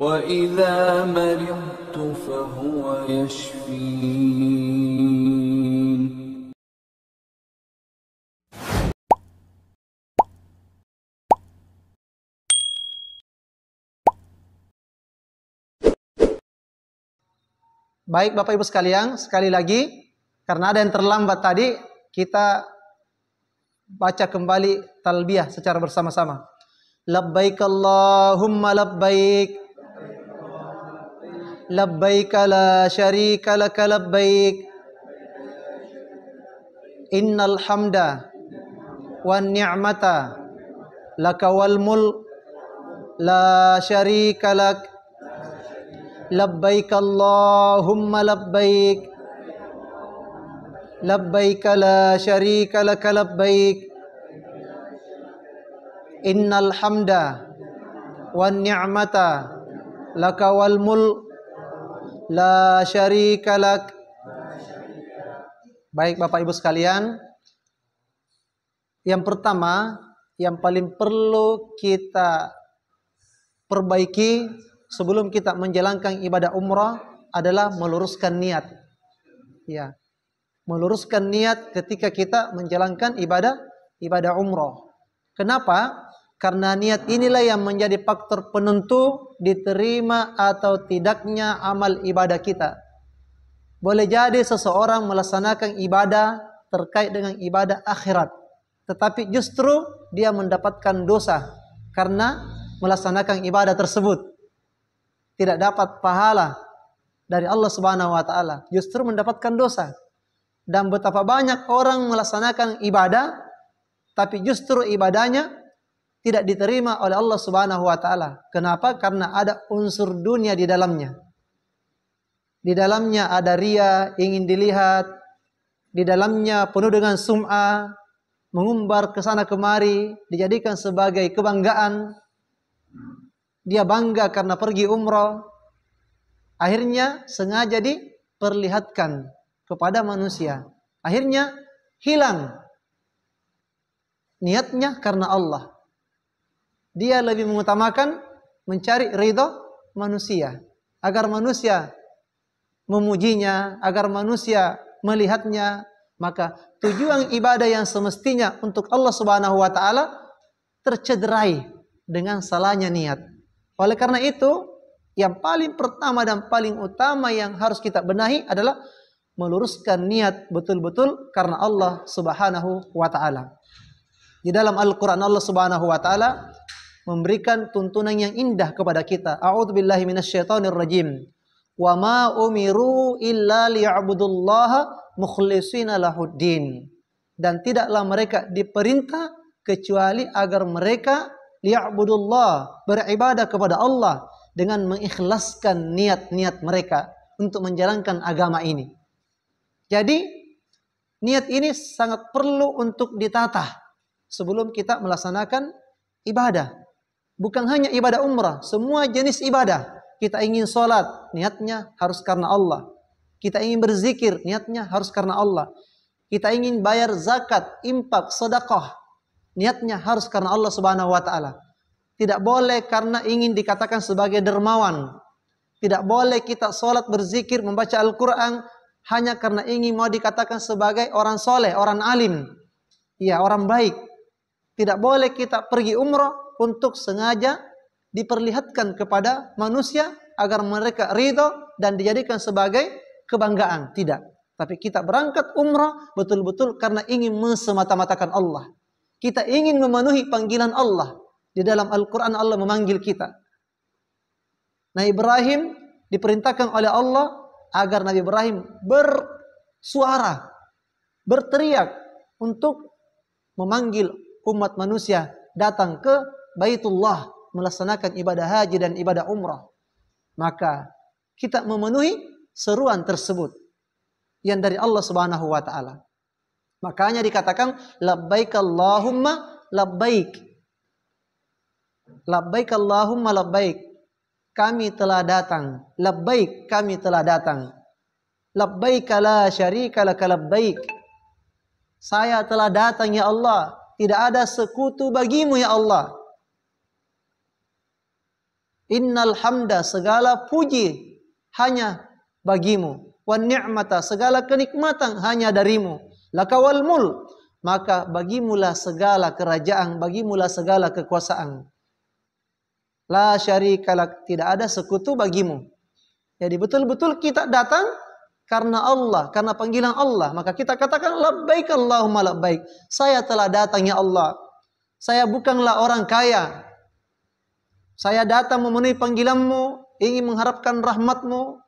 وإذا مرضت فهو يشفين. Baik Bapak Ibu sekalian, sekali lagi karena ada yang terlambat tadi, kita baca kembali talbiyah secara bersama-sama. Labbaik Allahumma labbaik, labbaik la syarika laka labbaik, innal hamda wan ni'mata laka wal mulk la syarika lak, labbaik Allahumma labbaik, labbaik la syarika laka labbaik, innal hamda wan ni'mata laka wal mulk la syarika lak. Baik Bapak Ibu sekalian, yang pertama yang paling perlu kita perbaiki sebelum kita menjalankan ibadah umrah adalah meluruskan niat. Ya, meluruskan niat ketika kita menjalankan ibadah umrah. Kenapa? Karena niat inilah yang menjadi faktor penentu diterima atau tidaknya amal ibadah kita. Boleh jadi seseorang melaksanakan ibadah terkait dengan ibadah akhirat, tetapi justru dia mendapatkan dosa karena melaksanakan ibadah tersebut. Tidak dapat pahala dari Allah Subhanahu wa taala, justru mendapatkan dosa. Dan betapa banyak orang melaksanakan ibadah tapi justru ibadahnya tidak diterima oleh Allah Subhanahu wa taala. Kenapa? Karena ada unsur dunia di dalamnya. Di dalamnya ada ria, ingin dilihat. Di dalamnya penuh dengan sum'ah, mengumbar ke sana kemari, dijadikan sebagai kebanggaan. Dia bangga karena pergi umrah. Akhirnya sengaja diperlihatkan kepada manusia. Akhirnya hilang niatnya karena Allah. Dia lebih mengutamakan mencari ridho manusia, agar manusia memujinya, agar manusia melihatnya. Maka tujuan ibadah yang semestinya untuk Allah Subhanahu wa taala tercederai dengan salahnya niat. Oleh karena itu, yang paling pertama dan paling utama yang harus kita benahi adalah meluruskan niat betul-betul karena Allah Subhanahu wa taala. Di dalam Al-Qur'an Allah Subhanahu wa taala memberikan tuntunan yang indah kepada kita. A'udzubillahi minasyaitonir rajim. Wa ma umiru illa liya'budullaha mukhlishina lahuddin. Dan tidaklah mereka diperintah kecuali agar mereka liya'budullah, beribadah kepada Allah dengan mengikhlaskan niat-niat mereka untuk menjalankan agama ini. Jadi niat ini sangat perlu untuk ditata sebelum kita melaksanakan ibadah. Bukan hanya ibadah umrah, semua jenis ibadah. Kita ingin sholat, niatnya harus karena Allah. Kita ingin berzikir, niatnya harus karena Allah. Kita ingin bayar zakat, infak, sedekah, niatnya harus karena Allah Subhanahu wa taala. Tidak boleh karena ingin dikatakan sebagai dermawan. Tidak boleh kita sholat, berzikir, membaca Al-Quran hanya karena ingin mau dikatakan sebagai orang soleh, orang alim, ya orang baik. Tidak boleh kita pergi umrah untuk sengaja diperlihatkan kepada manusia agar mereka ridho dan dijadikan sebagai kebanggaan. Tidak. Tapi kita berangkat umrah betul-betul karena ingin semata-matakan Allah. Kita ingin memenuhi panggilan Allah. Di dalam Al-Quran Allah memanggil kita. Nabi Ibrahim diperintahkan oleh Allah agar Nabi Ibrahim bersuara, berteriak untuk memanggil umat manusia datang ke Baitullah melaksanakan ibadah haji dan ibadah umrah. Maka kita memenuhi seruan tersebut yang dari Allah Subhanahu wa taala. Makanya dikatakan labbaik Allahumma labbaik. Labbaik Allahumma labbaik. Kami telah datang. Labbaik, kami telah datang. Labbaik la syarika laka labbaik. Saya telah datang ya Allah. Tidak ada sekutu bagimu ya Allah. Innal hamda, segala puji hanya bagimu. Wan ni'mata, segala kenikmatan hanya darimu. Lakawal mul, maka bagimulah segala kerajaan, bagimulah segala kekuasaan. La syarikalak, tidak ada sekutu bagimu. Jadi betul-betul kita datang karena Allah, karena panggilan Allah. Maka kita katakan labbaik Allahumma labbaik. Saya telah datang ya Allah. Saya bukanlah orang kaya. Saya datang memenuhi panggilanmu, ingin mengharapkan rahmatmu,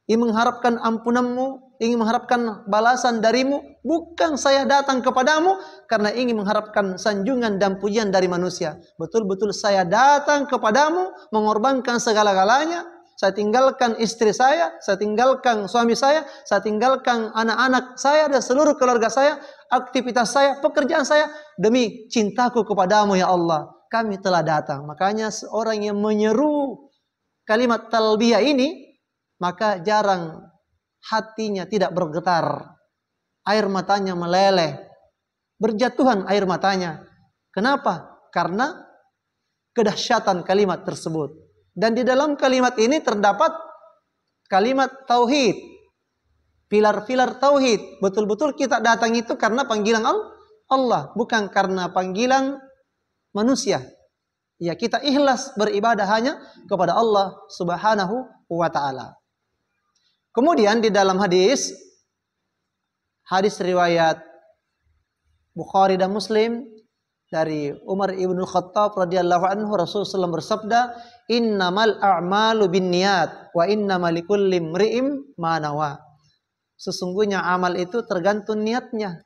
ingin mengharapkan ampunanmu, ingin mengharapkan balasan darimu. Bukan saya datang kepadamu karena ingin mengharapkan sanjungan dan pujian dari manusia. Betul-betul saya datang kepadamu, mengorbankan segala-galanya. Saya tinggalkan istri saya tinggalkan suami saya tinggalkan anak-anak saya dan seluruh keluarga saya, aktivitas saya, pekerjaan saya, demi cintaku kepadamu ya Allah. Kami telah datang. Makanya seorang yang menyeru kalimat talbiyah ini, maka jarang hatinya tidak bergetar. Air matanya meleleh. Berjatuhan air matanya. Kenapa? Karena kedahsyatan kalimat tersebut. Dan di dalam kalimat ini terdapat kalimat tauhid. Pilar-pilar tauhid. Betul-betul kita datang itu karena panggilan Allah. Bukan karena panggilan manusia. Ya, kita ikhlas beribadah hanya kepada Allah Subhanahu wa ta'ala. Kemudian di dalam hadis riwayat Bukhari dan Muslim dari Umar ibn Khattab radhiyallahu anhu, Rasulullah SAW bersabda, "Innamal a'malu binniyat wa innamal likulli imri'in ma nawa." Sesungguhnya amal itu tergantung niatnya.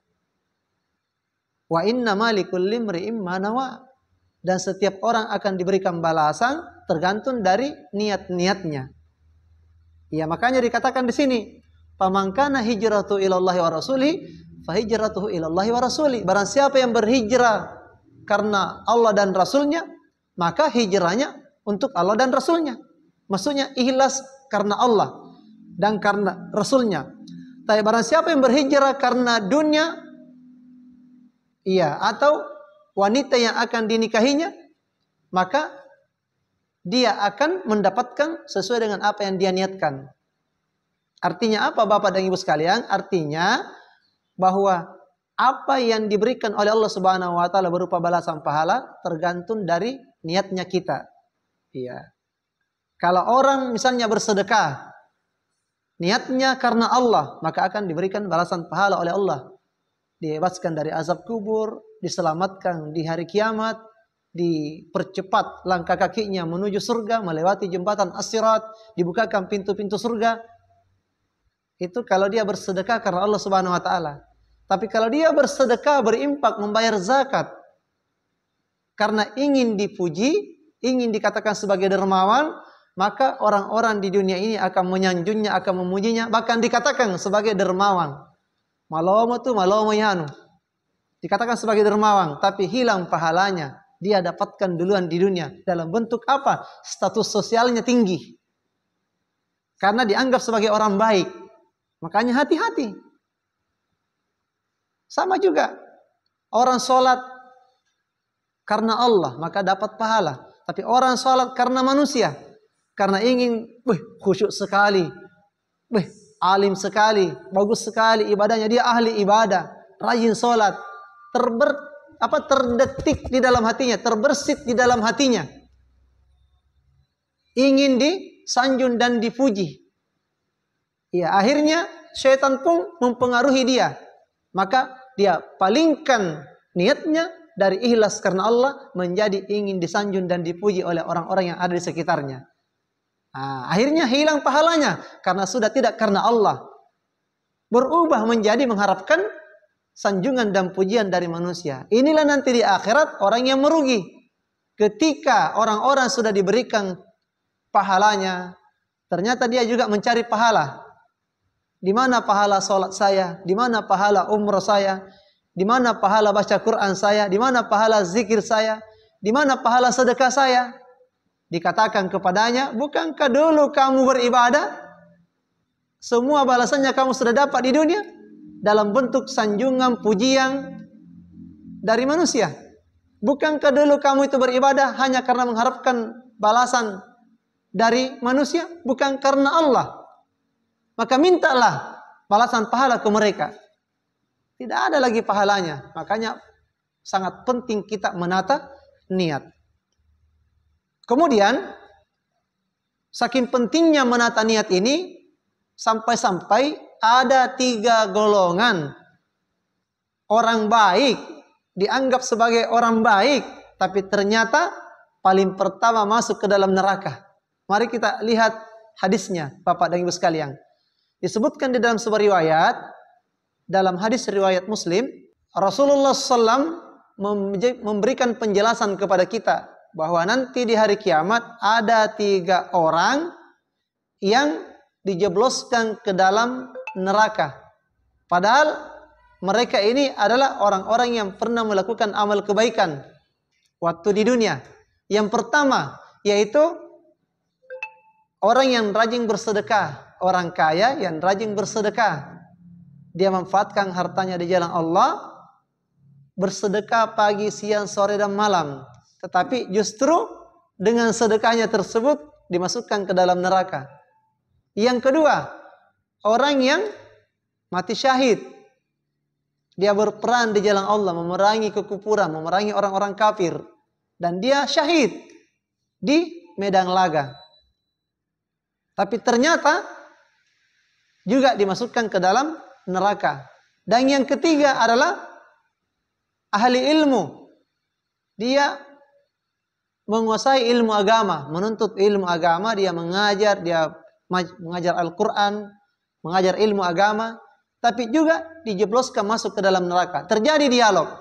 Wa innamal likulli imri'in ma nawa. Dan setiap orang akan diberikan balasan tergantung dari niat-niatnya. Ya, makanya dikatakan di sini, "Faman kana hijratu ilallahi wa rasuli, fa hijratuhu ilallahi wa rasuli." Barang siapa yang berhijrah karena Allah dan Rasulnya, maka hijrahnya untuk Allah dan Rasulnya. Maksudnya ikhlas karena Allah dan karena Rasulnya. Tapi barang siapa yang berhijrah karena dunia, iya, atau wanita yang akan dinikahinya, maka dia akan mendapatkan sesuai dengan apa yang dia niatkan. Artinya apa Bapak dan Ibu sekalian? Artinya bahwa apa yang diberikan oleh Allah Subhanahu wa taala berupa balasan pahala tergantung dari niatnya kita. Iya. Kalau orang misalnya bersedekah, niatnya karena Allah, maka akan diberikan balasan pahala oleh Allah. Dibebaskan dari azab kubur, diselamatkan di hari kiamat, dipercepat langkah kakinya menuju surga, melewati jembatan as-sirat, dibukakan pintu-pintu surga. Itu kalau dia bersedekah karena Allah Subhanahu wa taala. Tapi kalau dia bersedekah, berimpak, membayar zakat karena ingin dipuji, ingin dikatakan sebagai dermawan, maka orang-orang di dunia ini akan menyanjungnya, akan memujinya, bahkan dikatakan sebagai dermawan. Malomo tu malomo yanu. Dikatakan sebagai dermawan, tapi hilang pahalanya. Dia dapatkan duluan di dunia. Dalam bentuk apa? Status sosialnya tinggi. Karena dianggap sebagai orang baik. Makanya hati-hati. Sama juga. Orang sholat karena Allah, maka dapat pahala. Tapi orang sholat karena manusia. Karena ingin, khusyuk sekali. Alim sekali, bagus sekali ibadahnya, dia ahli ibadah, rajin sholat, terdetik di dalam hatinya, terbersit di dalam hatinya, ingin disanjung dan dipuji. Ya, akhirnya syaitan pun mempengaruhi dia, maka dia palingkan niatnya dari ikhlas karena Allah menjadi ingin disanjung dan dipuji oleh orang-orang yang ada di sekitarnya. Akhirnya hilang pahalanya karena sudah tidak karena Allah. Berubah menjadi mengharapkan sanjungan dan pujian dari manusia. Inilah nanti di akhirat orang yang merugi. Ketika orang-orang sudah diberikan pahalanya, ternyata dia juga mencari pahala. Di mana pahala sholat saya? Di mana pahala umrah saya? Di mana pahala baca Quran saya? Di mana pahala zikir saya? Di mana pahala sedekah saya? Dikatakan kepadanya, bukankah dulu kamu beribadah? Semua balasannya kamu sudah dapat di dunia dalam bentuk sanjungan, pujian dari manusia. Bukankah dulu kamu itu beribadah hanya karena mengharapkan balasan dari manusia, bukan karena Allah. Maka mintalah balasan pahala ke mereka. Tidak ada lagi pahalanya. Makanya sangat penting kita menata niat. Kemudian, saking pentingnya menata niat ini, sampai-sampai ada 3 golongan orang baik, dianggap sebagai orang baik, tapi ternyata paling pertama masuk ke dalam neraka. Mari kita lihat hadisnya, Bapak dan Ibu sekalian. Disebutkan di dalam sebuah riwayat, dalam hadis riwayat Muslim, Rasulullah SAW memberikan penjelasan kepada kita bahwa nanti di hari kiamat ada 3 orang yang dijebloskan ke dalam neraka. Padahal mereka ini adalah orang-orang yang pernah melakukan amal kebaikan waktu di dunia. Yang pertama yaitu orang yang rajin bersedekah, orang kaya yang rajin bersedekah. Dia memanfaatkan hartanya di jalan Allah, bersedekah pagi, siang, sore, dan malam. Tetapi justru dengan sedekahnya tersebut dimasukkan ke dalam neraka. Yang kedua, orang yang mati syahid. Dia berperan di jalan Allah, memerangi kekufuran, memerangi orang-orang kafir. Dan dia syahid di medan laga. Tapi ternyata juga dimasukkan ke dalam neraka. Dan yang ketiga adalah ahli ilmu. Dia menguasai ilmu agama, menuntut ilmu agama, dia mengajar Al-Quran, mengajar ilmu agama, tapi juga dijebloskan masuk ke dalam neraka. Terjadi dialog.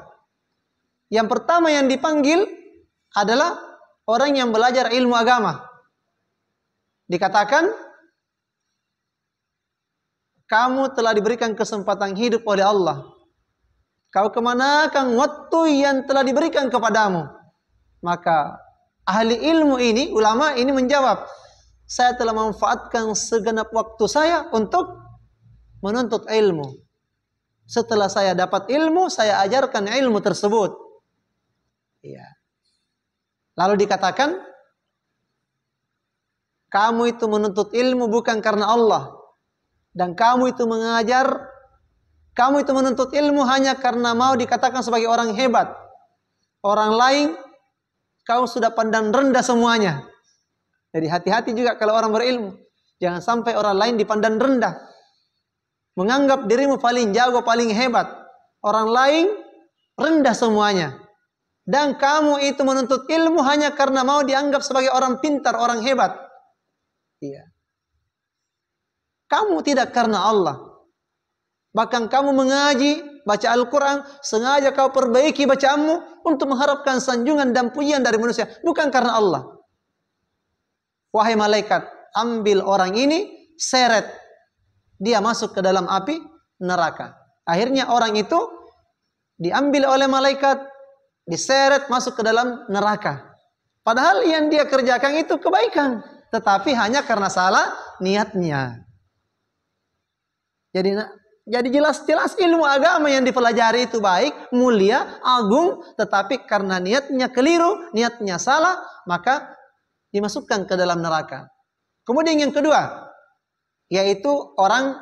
Yang pertama yang dipanggil adalah orang yang belajar ilmu agama. Dikatakan, kamu telah diberikan kesempatan hidup oleh Allah. Kau kemanakan waktu yang telah diberikan kepadamu? Maka ahli ilmu ini, ulama ini menjawab, saya telah memanfaatkan segenap waktu saya untuk menuntut ilmu. Setelah saya dapat ilmu, saya ajarkan ilmu tersebut. Ya. Lalu dikatakan, kamu itu menuntut ilmu bukan karena Allah. Dan kamu itu mengajar, kamu itu menuntut ilmu hanya karena mau dikatakan sebagai orang hebat. Orang lain, kau sudah pandang rendah semuanya. Jadi hati-hati juga kalau orang berilmu. Jangan sampai orang lain dipandang rendah. Menganggap dirimu paling jago, paling hebat. Orang lain rendah semuanya. Dan kamu itu menuntut ilmu hanya karena mau dianggap sebagai orang pintar, orang hebat. Iya. Kamu tidak karena Allah. Bahkan kamu mengaji, baca Al-Quran, sengaja kau perbaiki bacaanmu untuk mengharapkan sanjungan dan pujian dari manusia. Bukan karena Allah. Wahai malaikat, ambil orang ini, seret. Dia masuk ke dalam api neraka. Akhirnya orang itu diambil oleh malaikat, diseret masuk ke dalam neraka. Padahal yang dia kerjakan itu kebaikan. Tetapi hanya karena salah niatnya. Jadi jelas-jelas ilmu agama yang dipelajari itu baik, mulia, agung. Tetapi karena niatnya keliru, niatnya salah, maka dimasukkan ke dalam neraka. Kemudian yang kedua, yaitu orang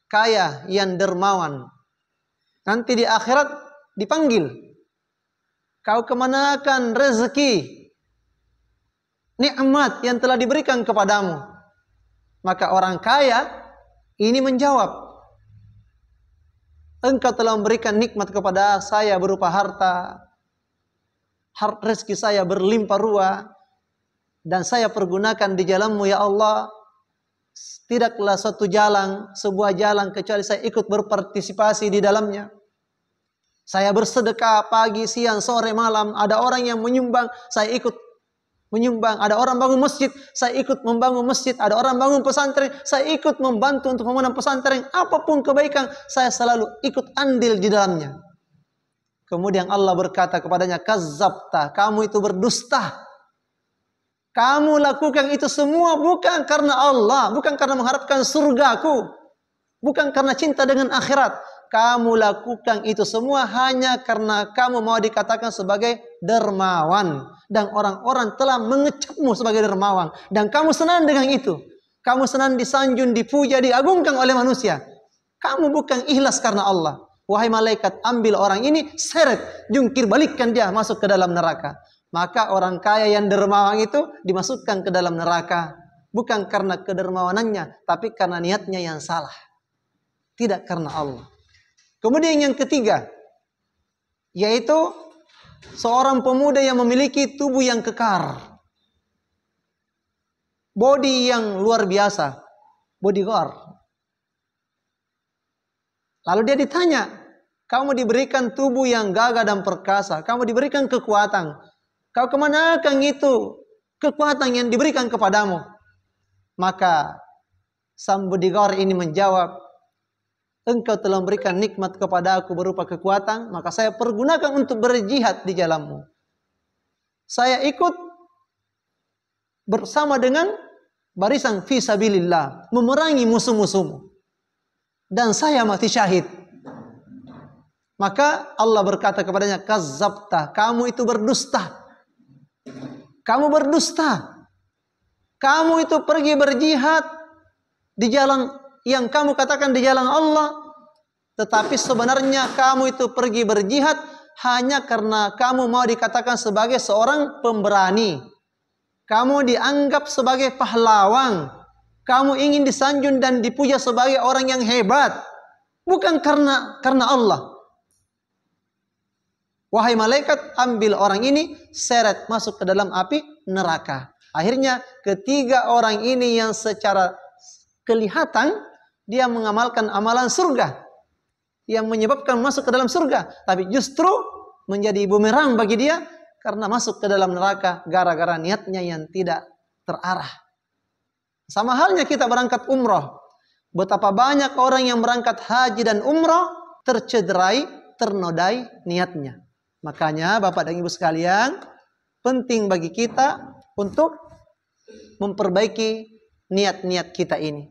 kaya yang dermawan. Nanti di akhirat dipanggil. Kau kemanakan rezeki, nikmat yang telah diberikan kepadamu? Maka orang kaya ini menjawab, engkau telah memberikan nikmat kepada saya berupa harta. Rezeki saya berlimpah ruah. Dan saya pergunakan di jalanmu ya Allah. Tidaklah suatu jalan, sebuah jalan kecuali saya ikut berpartisipasi di dalamnya. Saya bersedekah pagi, siang, sore, malam. Ada orang yang menyumbang, saya ikut menyumbang. Ada orang bangun masjid, saya ikut membangun masjid. Ada orang bangun pesantren, saya ikut membantu untuk membangun pesantren. Apapun kebaikan, saya selalu ikut andil di dalamnya. Kemudian Allah berkata kepadanya, kazzabta, kamu itu berdusta. Kamu lakukan itu semua bukan karena Allah, bukan karena mengharapkan surgaku, bukan karena cinta dengan akhirat. kamu lakukan itu semua hanya karena kamu mau dikatakan sebagai dermawan. Dan orang-orang telah mengecapmu sebagai dermawan. Dan kamu senang dengan itu. Kamu senang disanjung, dipuja, diagungkan oleh manusia. Kamu bukan ikhlas karena Allah. Wahai malaikat, ambil orang ini, seret, jungkir balikkan dia masuk ke dalam neraka. Maka orang kaya yang dermawan itu dimasukkan ke dalam neraka. Bukan karena kedermawanannya, tapi karena niatnya yang salah. Tidak karena Allah. Kemudian yang ketiga, yaitu seorang pemuda yang memiliki tubuh yang kekar. Body yang luar biasa. Bodyguard. Lalu dia ditanya, kamu diberikan tubuh yang gagah dan perkasa. Kamu diberikan kekuatan. Kau kemanakan itu kekuatan yang diberikan kepadamu? Maka sang bodyguard ini menjawab, engkau telah memberikan nikmat kepada aku berupa kekuatan, maka saya pergunakan untuk berjihad di jalanmu. Saya ikut bersama dengan barisan fisabilillah, memerangi musuh-musuhmu. Dan saya mati syahid. Maka Allah berkata kepadanya, kazzabta, kamu itu berdusta. Kamu berdusta. Kamu itu pergi berjihad di jalan yang kamu katakan di jalan Allah, tetapi sebenarnya kamu itu pergi berjihad hanya karena kamu mau dikatakan sebagai seorang pemberani. Kamu dianggap sebagai pahlawan. Kamu ingin disanjung dan dipuja sebagai orang yang hebat, bukan karena Allah. Wahai malaikat, ambil orang ini, seret masuk ke dalam api neraka. Akhirnya ketiga orang ini yang secara kelihatan dia mengamalkan amalan surga yang menyebabkan masuk ke dalam surga, tapi justru menjadi bumerang bagi dia karena masuk ke dalam neraka gara-gara niatnya yang tidak terarah. Sama halnya kita berangkat umroh. Betapa banyak orang yang berangkat haji dan umroh tercederai, ternodai niatnya. Makanya Bapak dan Ibu sekalian, penting bagi kita untuk memperbaiki niat-niat kita ini.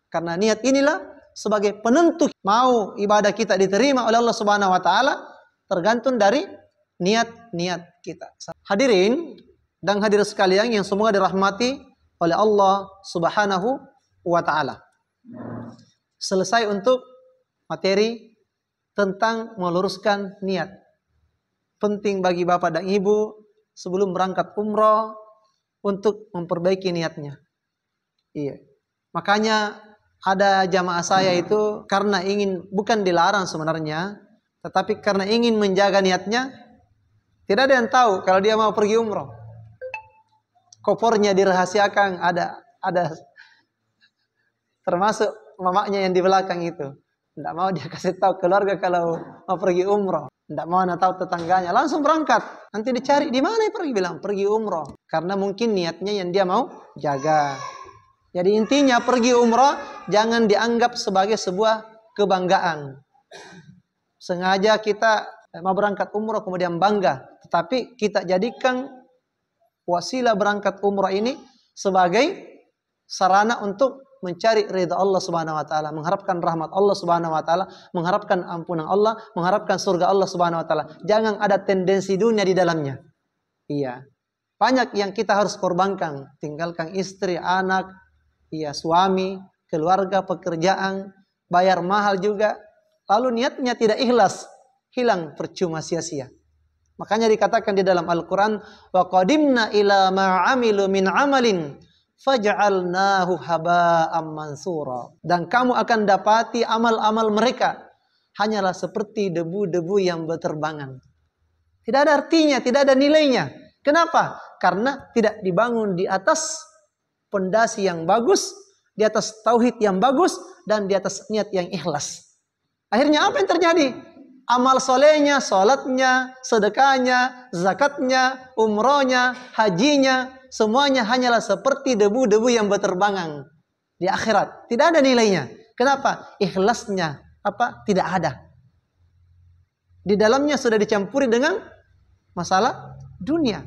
Karena niat inilah sebagai penentu mau ibadah kita diterima oleh Allah Subhanahu wa taala, tergantung dari niat-niat kita. Hadirin dan hadirat sekalian yang semoga dirahmati oleh Allah Subhanahu wa taala. Selesai untuk materi tentang meluruskan niat. Penting bagi Bapak dan Ibu sebelum berangkat umroh untuk memperbaiki niatnya. Iya. Makanya ada jamaah saya itu karena ingin, bukan dilarang sebenarnya, tetapi karena ingin menjaga niatnya, tidak ada yang tahu kalau dia mau pergi umroh. Kopornya dirahasiakan, ada termasuk mamanya yang di belakang itu. Tidak mau dia kasih tahu keluarga kalau mau pergi umroh. Tidak mau tahu tetangganya, langsung berangkat. Nanti dicari di mana pergi, bilang pergi umroh. Karena mungkin niatnya yang dia mau jaga. Jadi intinya pergi umroh jangan dianggap sebagai sebuah kebanggaan. Sengaja kita mau berangkat umroh kemudian bangga, tetapi kita jadikan wasilah berangkat umroh ini sebagai sarana untuk mencari ridha Allah Subhanahu wa taala, mengharapkan rahmat Allah Subhanahu wa taala, mengharapkan ampunan Allah, mengharapkan surga Allah Subhanahu wa taala. Jangan ada tendensi dunia di dalamnya. Iya. Banyak yang kita harus korbankan, tinggalkan istri, anak, iya, suami, keluarga, pekerjaan, bayar mahal juga. Lalu niatnya tidak ikhlas, hilang percuma sia-sia. Makanya dikatakan di dalam Al-Quran, wa qadimna ila ma'amilu min amalin faj'alnahu haba'am mansura. Dan kamu akan dapati amal-amal mereka hanyalah seperti debu-debu yang berterbangan. Tidak ada artinya, tidak ada nilainya. Kenapa? Karena tidak dibangun di atas pondasi yang bagus, di atas tauhid yang bagus, dan di atas niat yang ikhlas. Akhirnya apa yang terjadi? Amal solehnya, salatnya, sedekahnya, zakatnya, umrohnya, hajinya, semuanya hanyalah seperti debu-debu yang berterbangan di akhirat. Tidak ada nilainya. Kenapa? Ikhlasnya tidak ada. Di dalamnya sudah dicampuri dengan masalah dunia.